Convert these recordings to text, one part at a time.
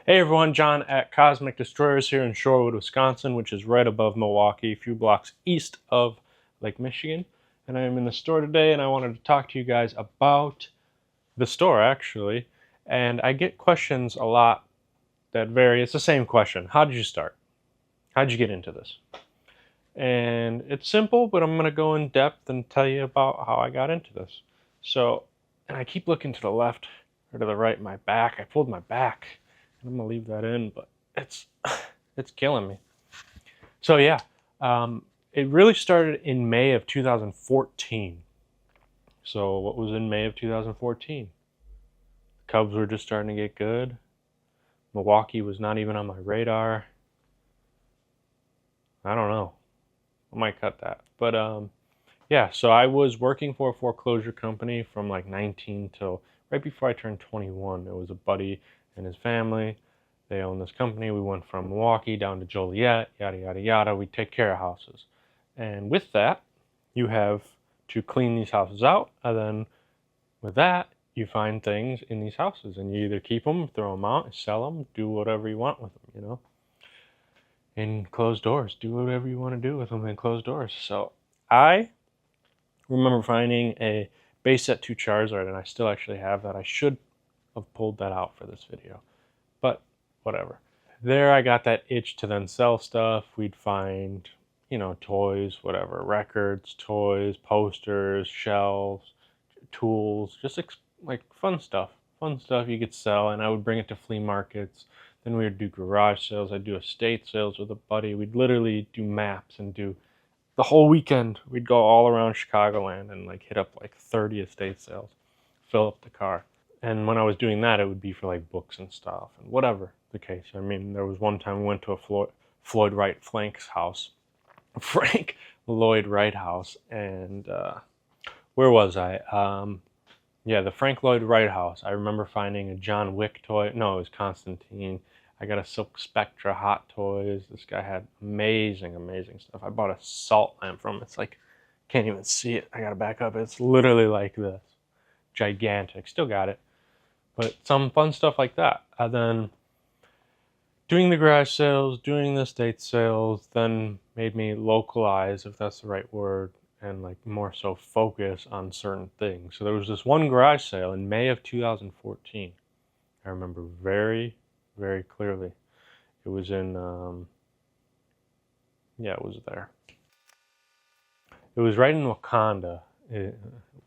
Hey everyone, John at Cosmic Destroyers here in Shorewood, Wisconsin, which is right above Milwaukee, a few blocks east of Lake Michigan. And I am in the store today and I wanted to talk to you guys about the store actually. And I get questions a lot that vary. It's the same question. How did you start? How did you get into this? And it's simple, but I'm going to go in depth and tell you about how I got into this. So, and I keep looking to the left or to the right, my back. I pulled my back. I'm gonna leave that in, but it's killing me. So yeah, it really started in May of 2014. So what was in May of 2014? The Cubs were just starting to get good. Milwaukee was not even on my radar. I don't know. I might cut that. But yeah, so I was working for a foreclosure company from like 19 till right before I turned 21. It was a buddy and his family. They owned this company. We went from Milwaukee down to Joliet, yada, yada, yada. We take care of houses. And with that, you have to clean these houses out. And then with that, you find things in these houses. And you either keep them, throw them out, sell them, do whatever you want with them, you know. And close doors. Do whatever you want to do with them and close doors. So I remember finding a base set 2 Charizard, and I still actually have that. I should have pulled that out for this video, but whatever. There I got that itch to then sell stuff. We'd find, you know, toys, whatever, records, toys, posters, shelves, tools, just like fun stuff you could sell. And I would bring it to flea markets. Then we would do garage sales. I'd do estate sales with a buddy. We'd literally do maps and do the whole weekend. We'd go all around Chicagoland and like hit up like 30 estate sales, fill up the car. And when I was doing that, it would be for like books and stuff and whatever the case. I mean, there was one time we went to a Floyd Wright Frank's house, Frank Lloyd Wright house, and where was I? Yeah, the Frank Lloyd Wright house. I remember finding a John Wick toy. No, it was Constantine. I got a Silk Spectra Hot Toys. This guy had amazing, amazing stuff. I bought a salt lamp from him. It's like, can't even see it. I gotta back up. It's literally like this. Gigantic. Still got it. But some fun stuff like that. And then doing the garage sales, doing the estate sales, then made me localize, if that's the right word, and like more so focus on certain things. So there was this one garage sale in May of 2014. I remember very, very clearly. It was in, yeah, it was there. It was right in Wakanda,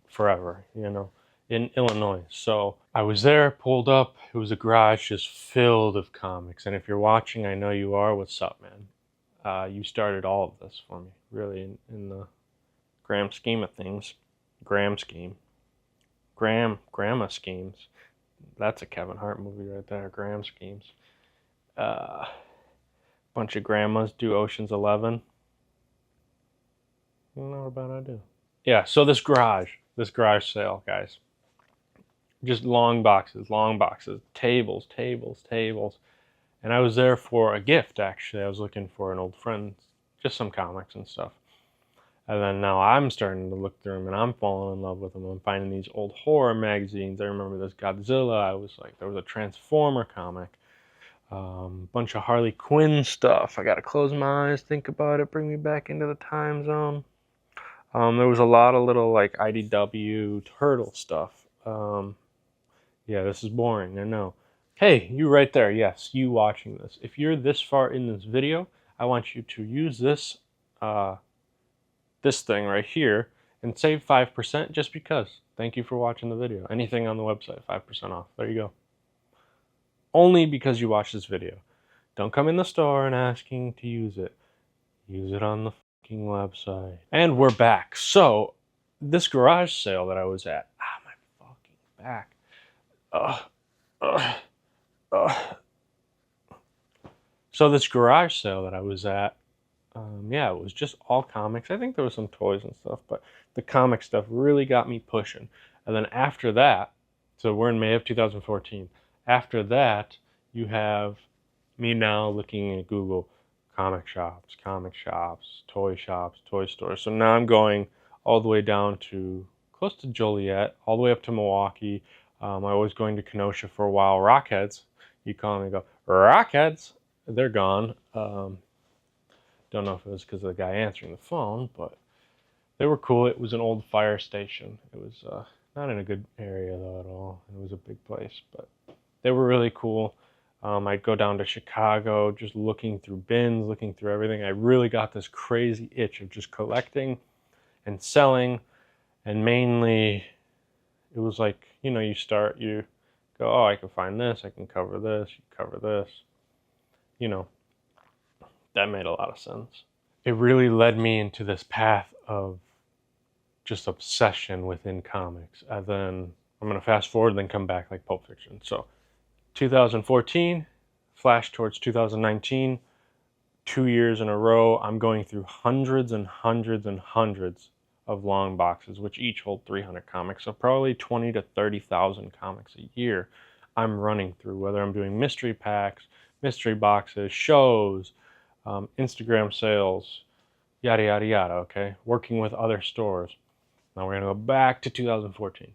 forever, you know, in Illinois. So I was there, pulled up. It was a garage just filled with comics. And if you're watching, I know you are. What's up, man? You started all of this for me, really, in the grand scheme of things. Graham scheme. Grandma schemes. That's a Kevin Hart movie right there, Graham schemes. Bunch of grandmas do Ocean's 11. Not a bad idea. Yeah, so this garage sale, guys. Just long boxes, tables. And I was there for a gift, actually. I was looking for an old friend, just some comics and stuff. And then now I'm starting to look through them and I'm falling in love with them. I'm finding these old horror magazines. I remember this Godzilla. I was like, there was a Transformer comic. Bunch of Harley Quinn stuff. I gotta close my eyes, think about it, bring me back into the time zone. There was a lot of little like IDW turtle stuff. Yeah, this is boring, I know. Hey, you right there, yes, you watching this. If you're this far in this video, I want you to use this this thing right here and save 5% just because. Thank you for watching the video. Anything on the website, 5% off. There you go. Only because you watched this video. Don't come in the store and asking to use it. Use it on the fucking website. And we're back. So, this garage sale that I was at. Ah, my fucking back. So this garage sale that I was at, yeah, it was just all comics. I think there was some toys and stuff, but the comic stuff really got me pushing. And then after that, so we're in May of 2014. After that, you have me now looking at Google, comic shops, toy stores. So now I'm going all the way down to close to Joliet, all the way up to Milwaukee. I was going to Kenosha for a while. Rockheads, You call me and go, Rockheads, they're gone. Don't know if it was because of the guy answering the phone, but they were cool. It was an old fire station. It was not in a good area though at all. It was a big place, but they were really cool. I'd go down to Chicago just looking through bins, looking through everything. I really got this crazy itch of just collecting and selling, and mainly it was like, you know, you go, oh, I can find this, I can cover this, you cover this. You know, that made a lot of sense. It really led me into this path of just obsession within comics. And then I'm going to fast forward and then come back like Pulp Fiction. So 2014, flash towards 2019, 2 years in a row, I'm going through hundreds and hundreds and hundreds of long boxes, which each hold 300 comics. So probably 20 to 30,000 comics a year I'm running through, whether I'm doing mystery packs, mystery boxes, shows, Instagram sales, yada, yada, yada, okay? Working with other stores. Now we're going to go back to 2014.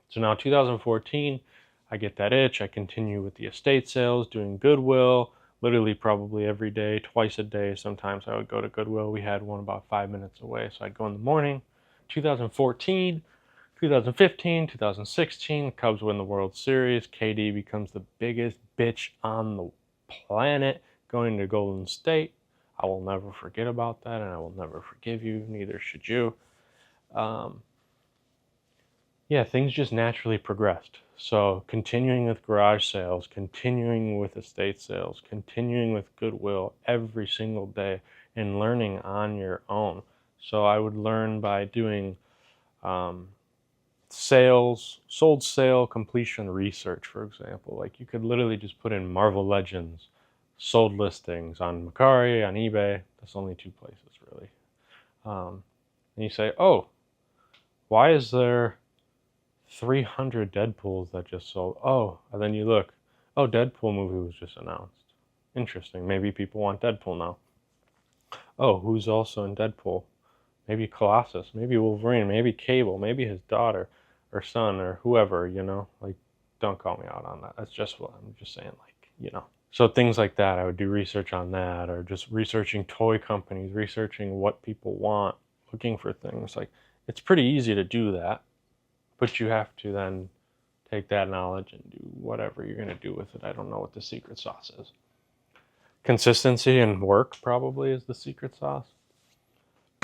So now 2014, I get that itch. I continue with the estate sales, doing Goodwill, literally probably every day, twice a day. Sometimes I would go to Goodwill. We had one about 5 minutes away, so I'd go in the morning. 2014, 2015, 2016, the Cubs win the World Series. KD becomes the biggest bitch on the planet going to Golden State. I will never forget about that, and I will never forgive you. Neither should you. Yeah, things just naturally progressed. So continuing with garage sales, continuing with estate sales, continuing with Goodwill every single day, and learning on your own. So I would learn by doing sales, sold sale completion research, for example. Like you could literally just put in Marvel Legends, sold listings on Mercari, on eBay. That's only two places really. And you say, oh, why is there 300 Deadpools that just sold? Oh, and then you look, oh, Deadpool movie was just announced. Interesting. Maybe people want Deadpool now. Oh, who's also in Deadpool? Maybe Colossus, maybe Wolverine, maybe Cable, maybe his daughter or son or whoever, you know? Like, don't call me out on that. That's just what I'm just saying, like, you know. So things like that, I would do research on that, or just researching toy companies, researching what people want, looking for things. Like, it's pretty easy to do that, but you have to then take that knowledge and do whatever you're going to do with it. I don't know what the secret sauce is. Consistency and work probably is the secret sauce.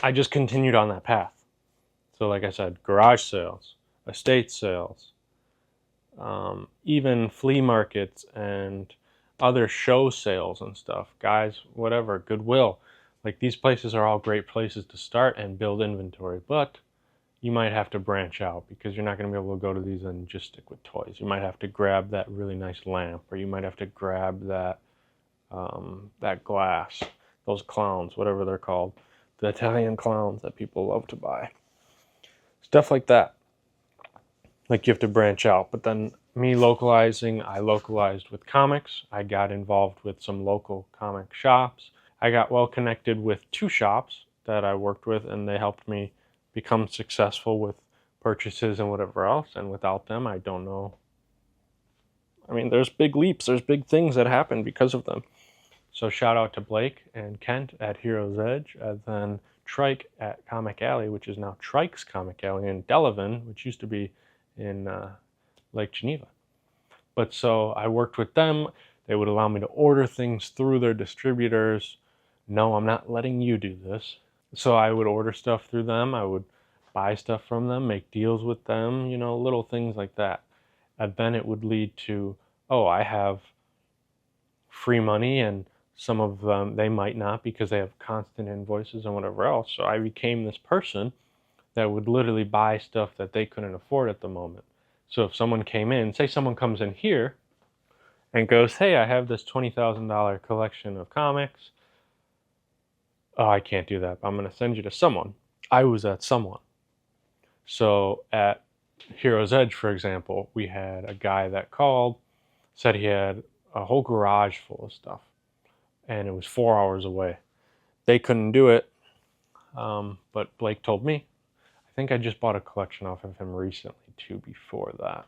I just continued on that path. So like I said, garage sales, estate sales, even flea markets and other show sales and stuff, guys, whatever, Goodwill. Like these places are all great places to start and build inventory, but you might have to branch out because you're not going to be able to go to these and just stick with toys. You might have to grab that really nice lamp, or you might have to grab that that glass, those clowns, whatever they're called, the Italian clowns that people love to buy. Stuff like that. Like you have to branch out. But then me localizing, I localized with comics. I got involved with some local comic shops. I got well connected with two shops that I worked with, and they helped me become successful with purchases and whatever else. And without them, I don't know. I mean, there's big leaps, there's big things that happen because of them. So shout out to Blake and Kent at Hero's Edge, and then Trike at Comic Alley, which is now Trike's Comic Alley in Delavan, which used to be in Lake Geneva. But so I worked with them. They would allow me to order things through their distributors. No, I'm not letting you do this. So I would order stuff through them. I would buy stuff from them, make deals with them, you know, little things like that. And then it would lead to, oh, I have free money, and some of them, they might not because they have constant invoices and whatever else. So I became this person that would literally buy stuff that they couldn't afford at the moment. So if someone came in, say someone comes in here and goes, hey, I have this $20,000 collection of comics. Oh, I can't do that. I'm going to send you to someone. I was that someone. So at Hero's Edge, for example, we had a guy that called, said he had a whole garage full of stuff, and it was 4 hours away. They couldn't do it, but Blake told me. I think I just bought a collection off of him recently too before that.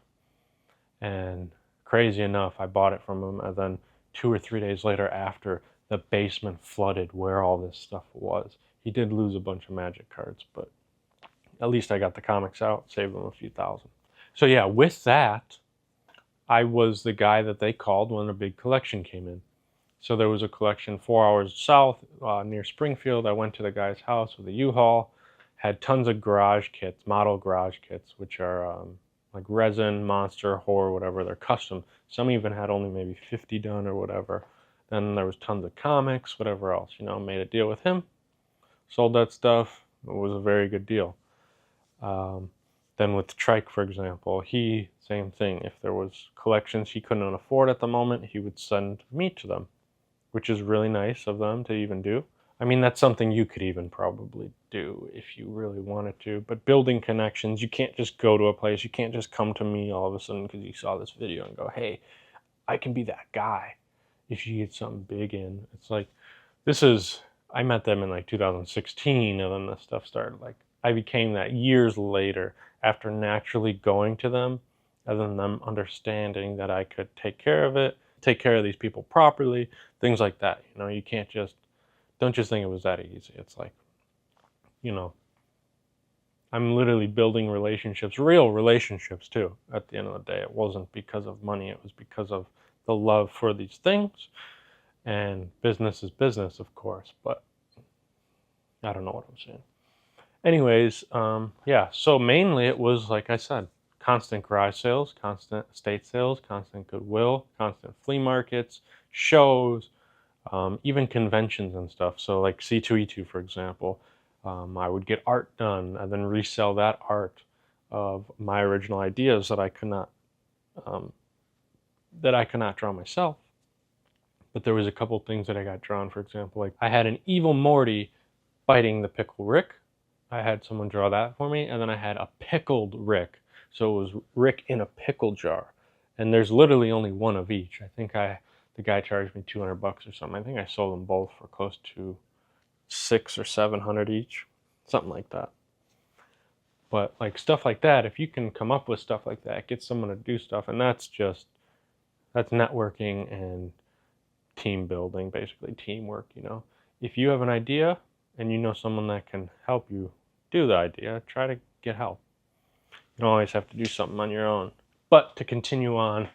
And crazy enough, I bought it from him, and then 2 or 3 days later, after, the basement flooded where all this stuff was. He did lose a bunch of Magic cards, but at least I got the comics out, saved them a few thousand. So yeah, with that, I was the guy that they called when a big collection came in. So there was a collection 4 hours south near Springfield. I went to the guy's house with a U-Haul, had tons of garage kits, model garage kits, which are like resin, monster, horror, whatever. They're custom. Some even had only maybe 50 done or whatever. Then there was tons of comics, whatever else. Made a deal with him, sold that stuff. It was a very good deal. Then with Trike, for example, same thing. If there was collections he couldn't afford at the moment, he would send me to them, which is really nice of them to even do. I mean, that's something you could even probably do if you really wanted to. But building connections, you can't just go to a place. You can't just come to me all of a sudden because you saw this video and go, hey, I can be that guy if you get something big in. It's like, I met them in like 2016, and then this stuff started. Like, I became that years later after naturally going to them, and then them understanding that I could take care of it, take care of these people properly, things like that. You can't don't just think it was that easy. It's like, I'm literally building relationships, real relationships too, at the end of the day. It wasn't because of money, it was because of the love for these things. And business is business, of course, but I don't know what I'm saying. Anyways, yeah, so mainly it was, like I said, constant garage sales, constant estate sales, constant Goodwill, constant flea markets, shows, even conventions and stuff. So like C2E2, for example, I would get art done and then resell that art of my original ideas that I could not draw myself. But there was a couple things that I got drawn. For example, like I had an evil Morty biting the pickle Rick. I had someone draw that for me, and then I had a pickled Rick. So it was Rick in a pickle jar, and there's literally only one of each. I think the guy charged me $200 or something. I think I sold them both for close to $600 or $700 each, something like that. But like stuff like that, if you can come up with stuff like that, get someone to do stuff, and that's networking and team building, basically teamwork. If you have an idea and you know someone that can help you do the idea, try to get help. You don't always have to do something on your own. But to continue on,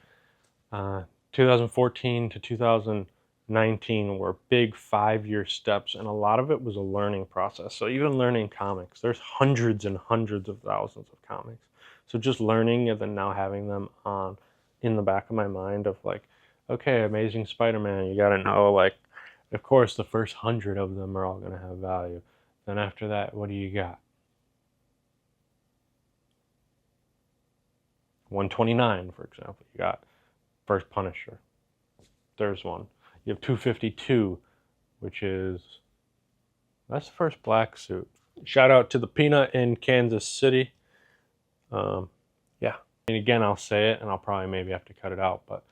2014 to 2019 were big 5-year steps, and a lot of it was a learning process. So even learning comics, there's hundreds and hundreds of thousands of comics. So just learning and then now having them in the back of my mind of like, okay, Amazing Spider-Man, you gotta know, like, of course the first 100 of them are all gonna have value. Then after that, what do you got? 129, for example, you got first Punisher. There's one. You have 252, that's the first black suit. Shout out to the Peanut in Kansas City. Yeah. And again, I'll say it, and I'll probably maybe have to cut it out, but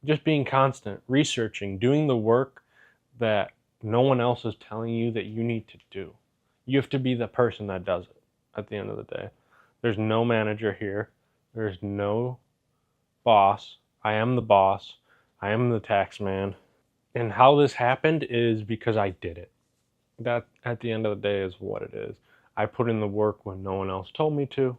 just being constant, researching, doing the work that no one else is telling you that you need to do. You have to be the person that does it at the end of the day. There's no manager here. There's no boss. I am the boss. I am the tax man. And how this happened is because I did it. That, at the end of the day, is what it is. I put in the work when no one else told me to.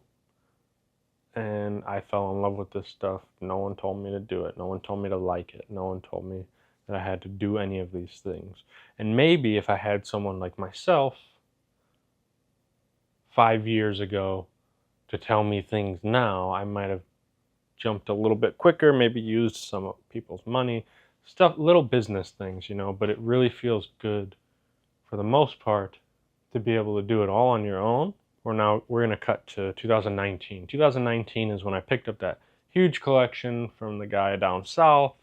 And I fell in love with this stuff. No one told me to do it. No one told me to like it. No one told me that I had to do any of these things. And maybe if I had someone like myself 5 years ago to tell me things now, I might have jumped a little bit quicker, maybe used some of people's money, little business things, but it really feels good for the most part to be able to do it all on your own. We're going to cut to 2019. 2019 is when I picked up that huge collection from the guy down south.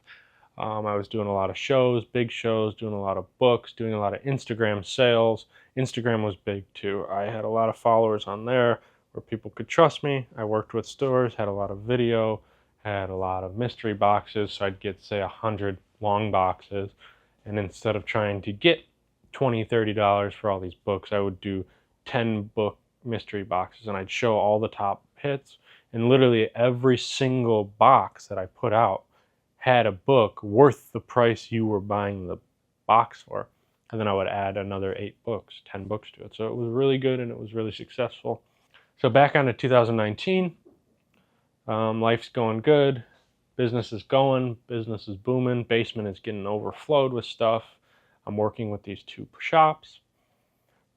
I was doing a lot of shows, big shows, doing a lot of books, doing a lot of Instagram sales. Instagram was big too. I had a lot of followers on there where people could trust me. I worked with stores, had a lot of video, had a lot of mystery boxes. So I'd get, say, 100 long boxes. And instead of trying to get $20, $30 for all these books, I would do 10 book mystery boxes, and I'd show all the top hits, And literally every single box that I put out had a book worth the price you were buying the box for. And then I would add another 8 books, 10 books to it. So it was really good and it was really successful. So back on to 2019, life's going good. Business is going, business is booming, basement is getting overflowed with stuff. I'm working with these 2 shops.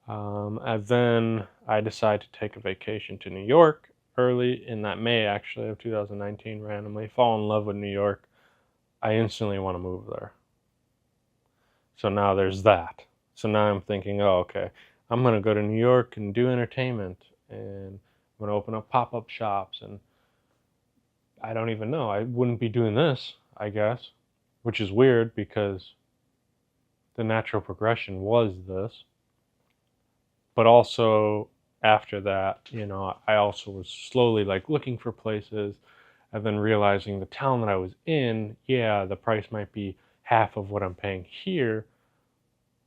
And then I decided to take a vacation to New York early in that May, actually, of 2019, randomly. Fall in love with New York. I instantly want to move there. So now there's that. So now I'm thinking, oh, okay, I'm going to go to New York and do entertainment. And I'm going to open up pop-up shops. And I don't even know. I wouldn't be doing this, I guess, which is weird because the natural progression was this. But also after that, I also was slowly like looking for places and then realizing the town that I was in, yeah, the price might be half of what I'm paying here,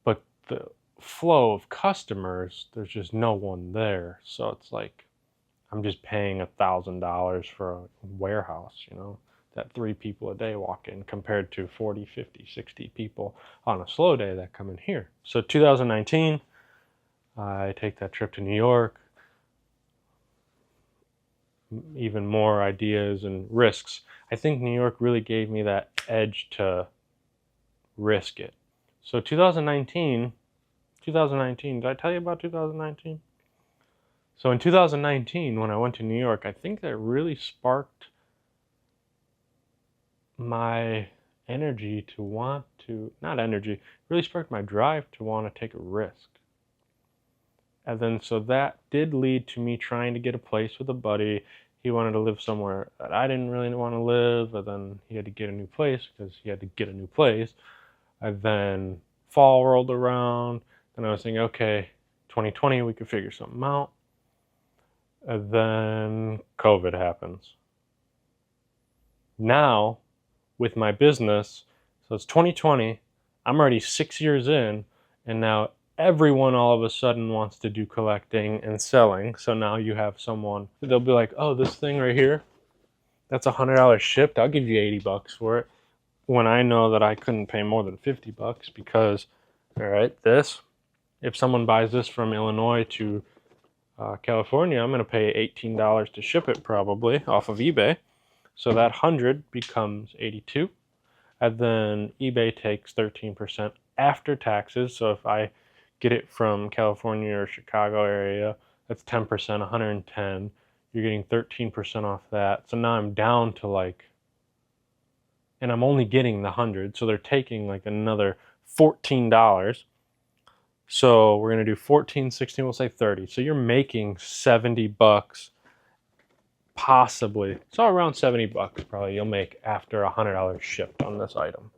but the flow of customers, there's just no one there. So it's like I'm just paying $1,000 for a warehouse, that 3 people a day walk in compared to 40, 50, 60 people on a slow day that come in here. So 2019, I take that trip to New York, even more ideas and risks. I think New York really gave me that edge to risk it. So 2019, did I tell you about 2019? So in 2019, when I went to New York, I think that really sparked my energy to want to, not energy, really sparked my drive to want to take a risk. And then so that did lead to me trying to get a place with a buddy. He wanted to live somewhere that I didn't really want to live, and then he had to get a new place because he had to get a new place. And then fall rolled around, and I was thinking, okay, 2020, we could figure something out. And then COVID happens. Now, with my business, so it's 2020, I'm already 6 years in, and now everyone all of a sudden wants to do collecting and selling. So now you have someone, they'll be like, oh, this thing right here, that's $100 shipped. I'll give you $80 for it. When I know that I couldn't pay more than $50 because, all right, this, if someone buys this from Illinois to California, I'm going to pay $18 to ship it probably off of eBay. So that 100 becomes 82. And then eBay takes 13% after taxes. So if I get it from California or Chicago area, that's 10%, 110. You're getting 13% off that. So now I'm down to like, and I'm only getting the 100. So they're taking like another $14. So we're going to do 14, 16, we'll say 30. So you're making $70 possibly. So around $70 probably you'll make after $100 shipped on this item.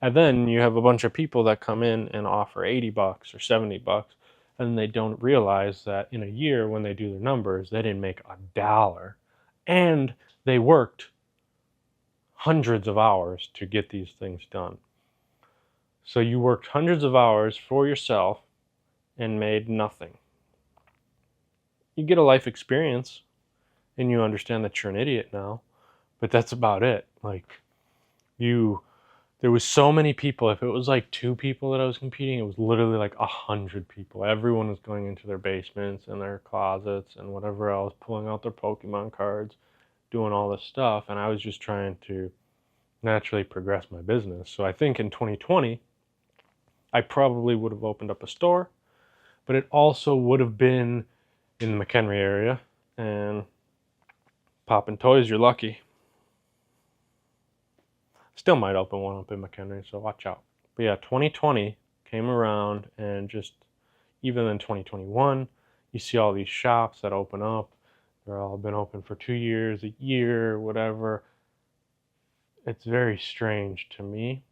And then you have a bunch of people that come in and offer $80 or $70, and they don't realize that in a year when they do their numbers, they didn't make $1, and they worked hundreds of hours to get these things done. So you worked hundreds of hours for yourself and made nothing. You get a life experience and you understand that you're an idiot now, but that's about it. Like there was so many people. If it was like 2 people that I was competing, it was literally like 100 people. Everyone was going into their basements and their closets and whatever else, pulling out their Pokemon cards, doing all this stuff. And I was just trying to naturally progress my business. So I think in 2020, I probably would have opened up a store, but it also would have been in the McHenry area. And popping toys, you're lucky. Still might open one up in McHenry, so watch out. But yeah, 2020 came around, and just even in 2021, you see all these shops that open up. They're all been open for 2 years, a year, whatever. It's very strange to me.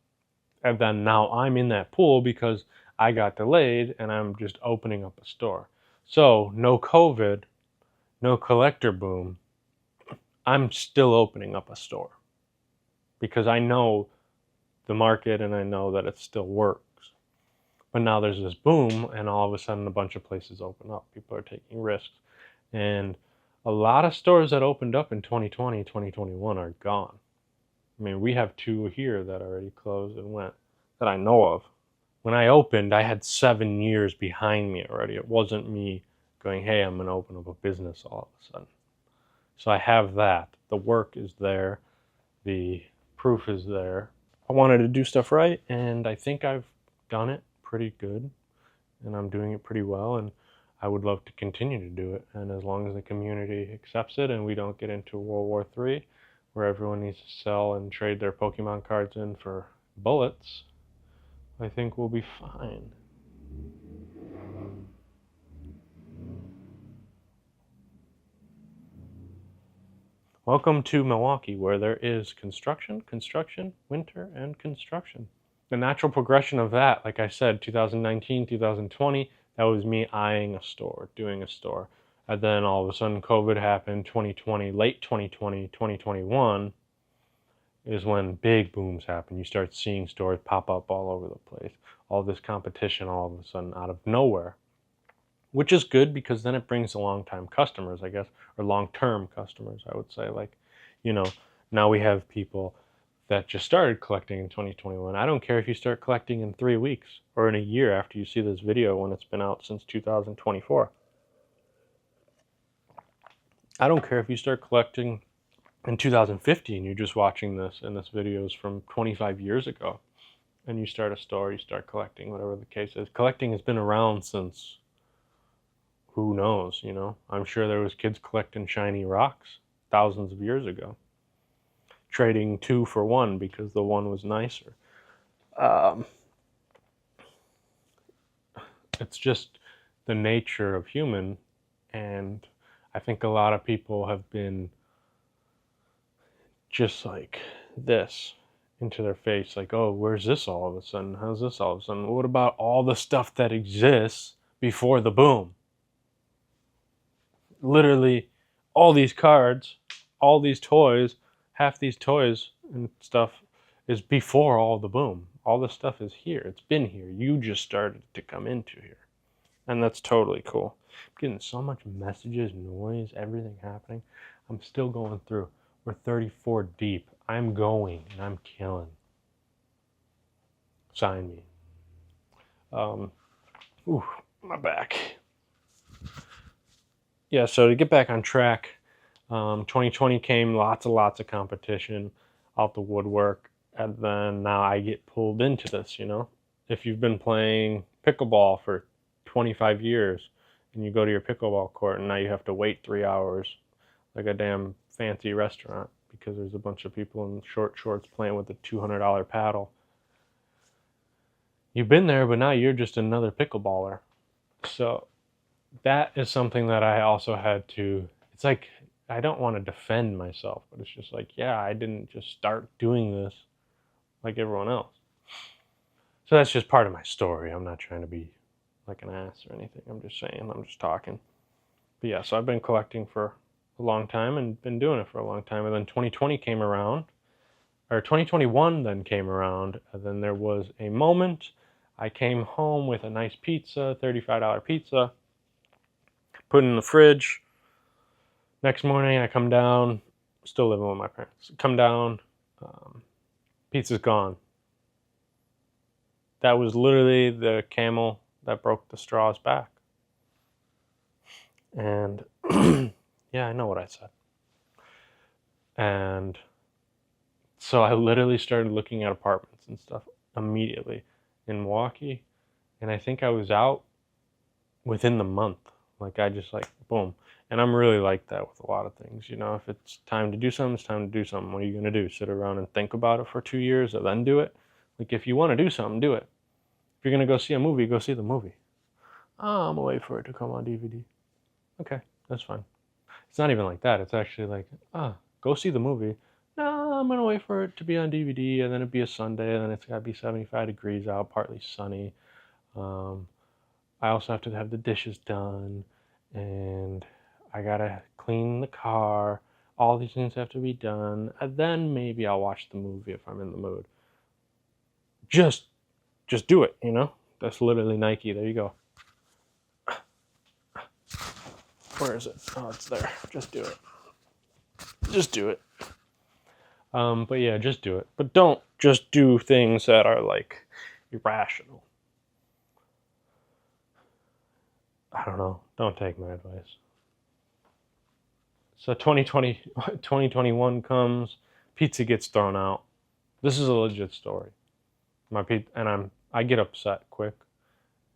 And then now I'm in that pool because I got delayed and I'm just opening up a store. So no COVID, no collector boom. I'm still opening up a store because I know the market and I know that it still works. But now there's this boom and all of a sudden a bunch of places open up. People are taking risks. And A lot of stores that opened up in 2020, 2021 are gone. I mean, we have 2 here that already closed and went that I know of. When I opened, I had 7 years behind me already. It wasn't me going, hey, I'm going to open up a business all of a sudden. So I have that. The work is there. The proof is there. I wanted to do stuff right, and I think I've done it pretty good, and I'm doing it pretty well, and I would love to continue to do it. And as long as the community accepts it and we don't get into World War III, where everyone needs to sell and trade their Pokemon cards in for bullets, I think we'll be fine. Welcome to Milwaukee, where there is construction, winter, and construction. The natural progression of that, like I said, 2019, 2020, that was me eyeing a store, doing a store. And then all of a sudden COVID happened, 2020, late 2020, 2021 is when big booms happen. You start seeing stores pop up all over the place. All this competition all of a sudden out of nowhere, which is good because then it brings long-time customers, I guess, or long-term customers, I would say. Like, now we have people that just started collecting in 2021. I don't care if you start collecting in 3 weeks or in a year after you see this video when it's been out since 2024. I don't care if you start collecting in 2015, you're just watching this and this video is from 25 years ago, and you start a store, you start collecting, whatever the case is. Collecting has been around since, who knows, I'm sure there was kids collecting shiny rocks thousands of years ago, trading 2 for 1 because the one was nicer. It's just the nature of human, and I think a lot of people have been just like this into their face, like, oh, where's this all of a sudden? How's this all of a sudden? What about all the stuff that exists before the boom? Literally all these cards, all these toys, half these toys and stuff is before all the boom. All this stuff is here. It's been here. You just started to come into here. And that's totally cool. I'm getting so much messages, noise, everything happening. I'm still going through. We're 34 deep. I'm going and I'm killing. Sign me. Ooh, my back. Yeah, so to get back on track, 2020 came, lots of competition out the woodwork, and then now I get pulled into this, If you've been playing pickleball for 25 years and you go to your pickleball court and now you have to wait 3 hours like a damn fancy restaurant because there's a bunch of people in short shorts playing with a $200 paddle. You've been there, but now you're just another pickleballer. So that is something that I also had to, it's like, I don't want to defend myself, but it's just like, yeah, I didn't just start doing this like everyone else. So that's just part of my story. I'm not trying to be like an ass or anything. I'm just saying, I'm just talking. But yeah, so I've been collecting for a long time and been doing it for a long time. And then 2020 came around, or 2021 then came around, and then there was a moment I came home with a nice pizza, $35 pizza, put it in the fridge. Next morning I come down, still living with my parents, come down, pizza's gone. That was literally the camel that broke the straw's back. And yeah, I know what I said. And so I literally started looking at apartments and stuff immediately in Milwaukee. And I think I was out within the month. Like I just like, boom. And I'm really like that with a lot of things. If it's time to do something, it's time to do something. What are you going to do? Sit around and think about it for 2 years and then do it? Like if you want to do something, do it. If you're going to go see a movie, go see the movie. Oh, I'm going to wait for it to come on DVD. Okay, that's fine. It's not even like that. It's actually like, go see the movie. No, I'm going to wait for it to be on DVD, and then it'd be a Sunday, and then it's got to be 75 degrees out, partly sunny. I also have to have the dishes done, and I got to clean the car. All these things have to be done, and then maybe I'll watch the movie if I'm in the mood. Just do it, That's literally Nike. There you go. Where is it? Oh, it's there. Just do it. Just do it. But yeah, just do it. But don't just do things that are like irrational. I don't know. Don't take my advice. So 2021 comes, pizza gets thrown out. This is a legit story. I get upset quick,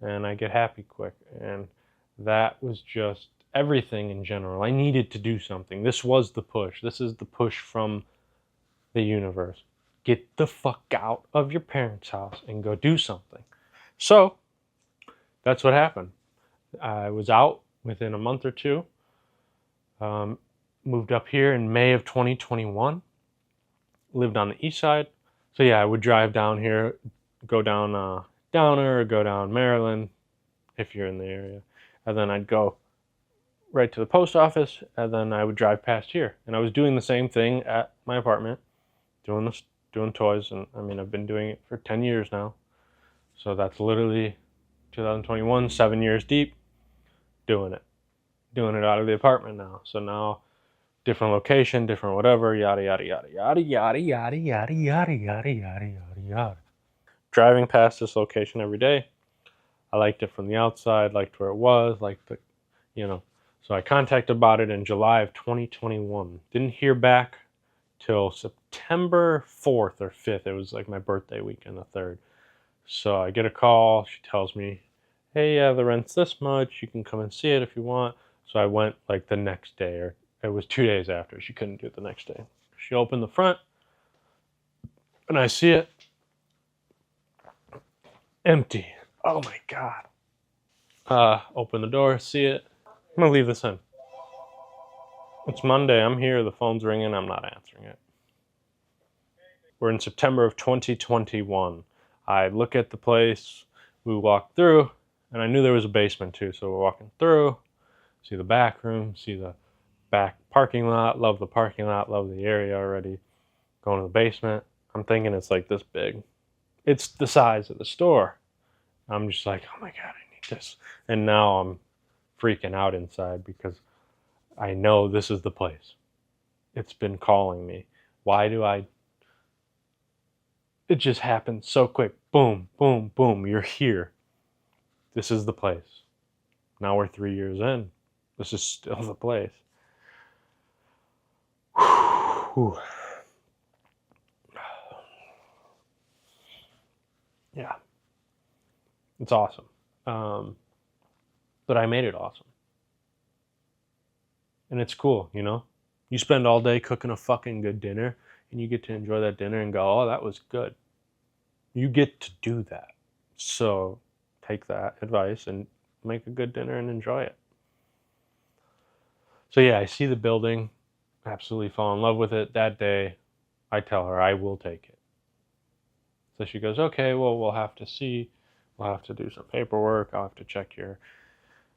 and I get happy quick, and that was just everything in general. I needed to do something. This was the push. This is the push from the universe. Get the fuck out of your parents' house and go do something. So that's what happened. I was out within a month or two. Moved up here in May of 2021. Lived on the east side. So yeah, I would drive down here, go down Downer or go down Maryland if you're in the area. And then I'd go right to the post office, and then I would drive past here. And I was doing the same thing at my apartment, doing toys, and I mean I've been doing it for 10 years now. So that's literally 2021, 7 years deep, doing it. Doing it out of the apartment now. So now different location, different whatever, yada yada yada yada yada yada yada yada yada yada yada. Driving past this location every day. I liked it from the outside, liked where it was, liked the, you know. So I contacted about it in July of 2021. Didn't hear back till September 4th or 5th. It was like my birthday weekend, the 3rd. So I get a call. She tells me, hey, yeah, the rent's this much. You can come and see it if you want. So I went like the next day, or it was 2 days after. She couldn't do it the next day. She opened the front, and I see it empty. Oh my God. Open the door, see it. I'm gonna leave this in. It's Monday. I'm here. The phone's ringing. I'm not answering it. We're in September of 2021. I look at the place. We walk through, and I knew there was a basement too. So we're walking through, see the back room, see the back parking lot. Love the parking lot. Love the area already. Going to the basement. I'm thinking it's like this big. It's the size of the store. I'm just like, oh my God, I need this. And now I'm freaking out inside because I know this is the place. It's been calling me. Why do I? It just happened so quick. Boom, boom, boom. You're here. This is the place. Now we're 3 years in. This is still the place. Whew. Yeah. It's awesome. But I made it awesome. And it's cool, you know? You spend all day cooking a fucking good dinner, and you get to enjoy that dinner and go, oh, that was good. You get to do that. So take that advice and make a good dinner and enjoy it. So yeah, I see the building, absolutely fall in love with it. That day, I tell her I will take it. So she goes, okay, well, we'll have to see. We'll have to do some paperwork. I'll have to check your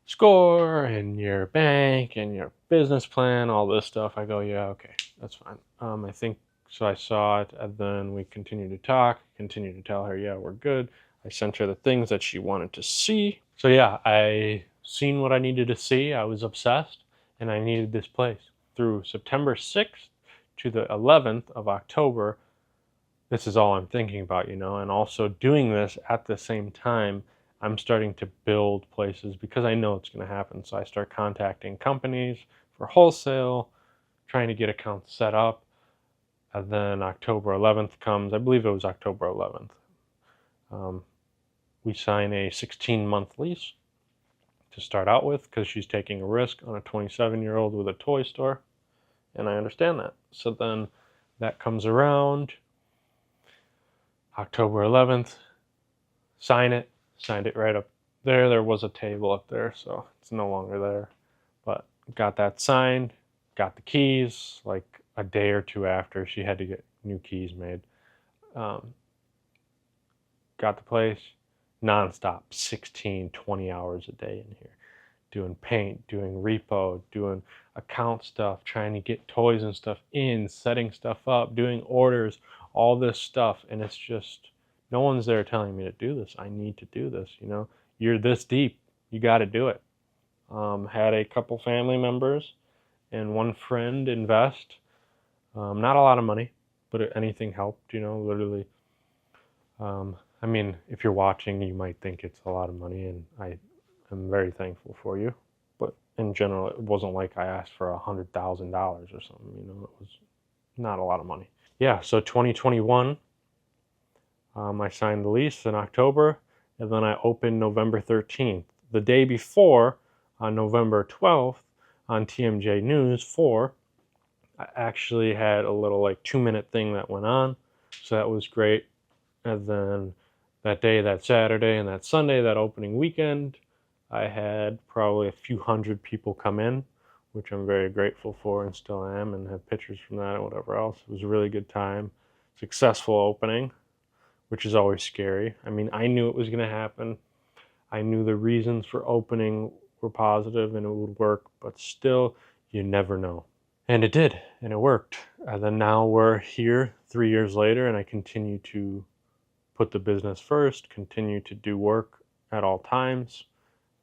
score and your bank and your business plan, all this stuff. I go, yeah, okay, that's fine. I think so. I saw it, and then we continued to talk, continued to tell her, yeah, we're good. I sent her the things that she wanted to see. So yeah, I seen what I needed to see. I was obsessed, and I needed this place. Through September 6th to the 11th of October, this is all I'm thinking about, you know, and also doing this at the same time, I'm starting to build places because I know it's going to happen. So I start contacting companies for wholesale, trying to get accounts set up. And then October 11th comes, I believe it was October 11th. We sign a 16-month lease to start out with because she's taking a risk on a 27-year-old with a toy store. And I understand that. So then that comes around. October 11th, signed it right up there. There was a table up there, so it's no longer there. But got that signed, got the keys like a day or two after. She had to get new keys made. Got the place nonstop, 16, 20 hours a day in here. Doing paint, doing repo, doing account stuff, trying to get toys and stuff in, setting stuff up, doing orders, all this stuff. And it's just, no one's there telling me to do this. I need to do this, you know? You're this deep. You got to do it. Had a couple family members and one friend invest. Not a lot of money, but anything helped, literally. I mean, if you're watching, you might think it's a lot of money, and I am very thankful for you. But in general, it wasn't like I asked for $100,000 or something, it was not a lot of money. Yeah, so 2021, I signed the lease in October, and then I opened November 13th. The day before, on November 12th, on TMJ News 4, I actually had a little 2-minute thing that went on, so that was great. And then that day, that Saturday, and that Sunday, that opening weekend, I had probably a few hundred people come in, which I'm very grateful for and still am, and have pictures from that and whatever else. It was a really good time. Successful opening, which is always scary. I mean, I knew it was going to happen. I knew the reasons for opening were positive and it would work, but still, you never know. And it did, and it worked. And then now we're here 3 years later, and I continue to put the business first, continue to do work at all times.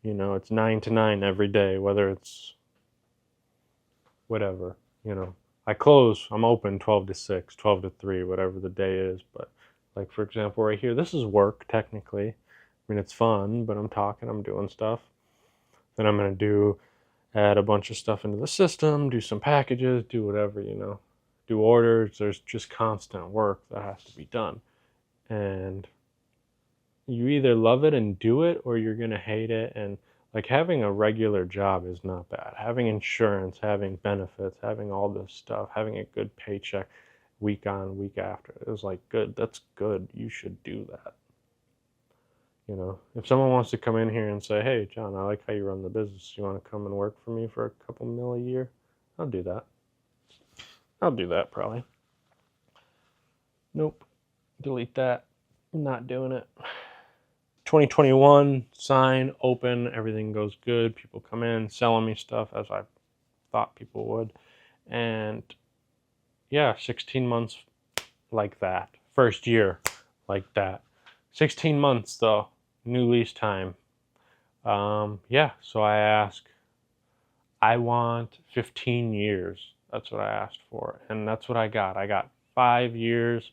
It's 9 to 9 every day, whether it's whatever, I close, I'm open 12 to 6, 12 to 3, whatever the day is. But like, for example, right here, this is work technically. I mean, it's fun, but I'm talking, I'm doing stuff. Then I'm going to add a bunch of stuff into the system, do some packages, do whatever, do orders. There's just constant work that has to be done. And you either love it and do it, or you're going to hate it. And having a regular job is not bad. Having insurance, having benefits, having all this stuff, having a good paycheck week on, week after, it was good. That's good. You should do that. If someone wants to come in here and say, hey, John, I like how you run the business. You want to come and work for me for a couple mil a year? I'll do that. I'll do that probably. Nope. Delete that. I'm not doing it. 2021, sign, open, everything goes good. People come in, selling me stuff as I thought people would. And yeah, 16 months like that. First year like that. 16 months though. New lease time. Yeah, so I asked, I want 15 years. That's what I asked for. And that's what I got. I got 5 years,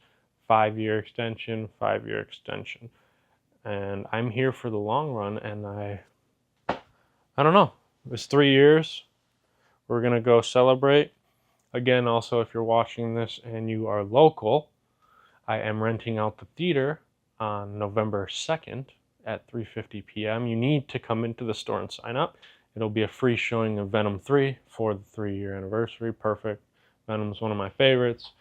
5-year extension, 5-year extension. And I'm here for the long run. And I don't know. It was 3 years. We're going to go celebrate. Again, also, if you're watching this and you are local, I am renting out the theater on November 2nd at 3:50 p.m. You need to come into the store and sign up. It'll be a free showing of Venom 3 for the 3-year anniversary. Perfect. Venom's one of my favorites.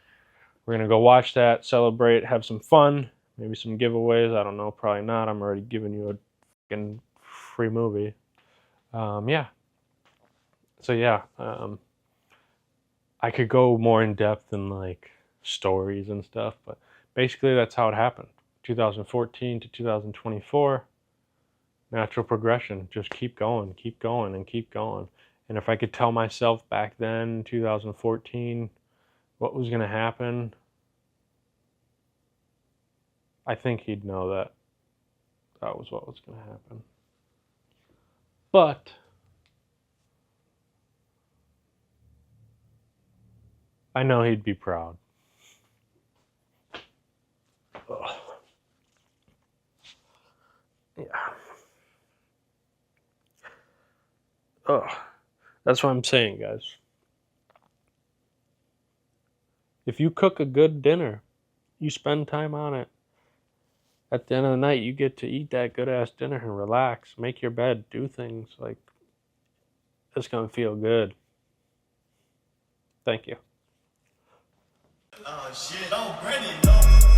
We're going to go watch that, celebrate, have some fun, maybe some giveaways. I don't know, probably not. I'm already giving you a fucking free movie. Yeah. So yeah, I could go more in depth in stories and stuff, but basically that's how it happened. 2014 to 2024, natural progression. Just keep going, and keep going. And if I could tell myself back then, 2014, what was going to happen, I think he'd know that was what was going to happen. But I know he'd be proud. Ugh. Yeah. Ugh. That's what I'm saying, guys. If you cook a good dinner, you spend time on it. At the end of the night, you get to eat that good-ass dinner and relax, make your bed, do things. It's going to feel good. Thank you. Oh, shit. Oh, Brennan, no.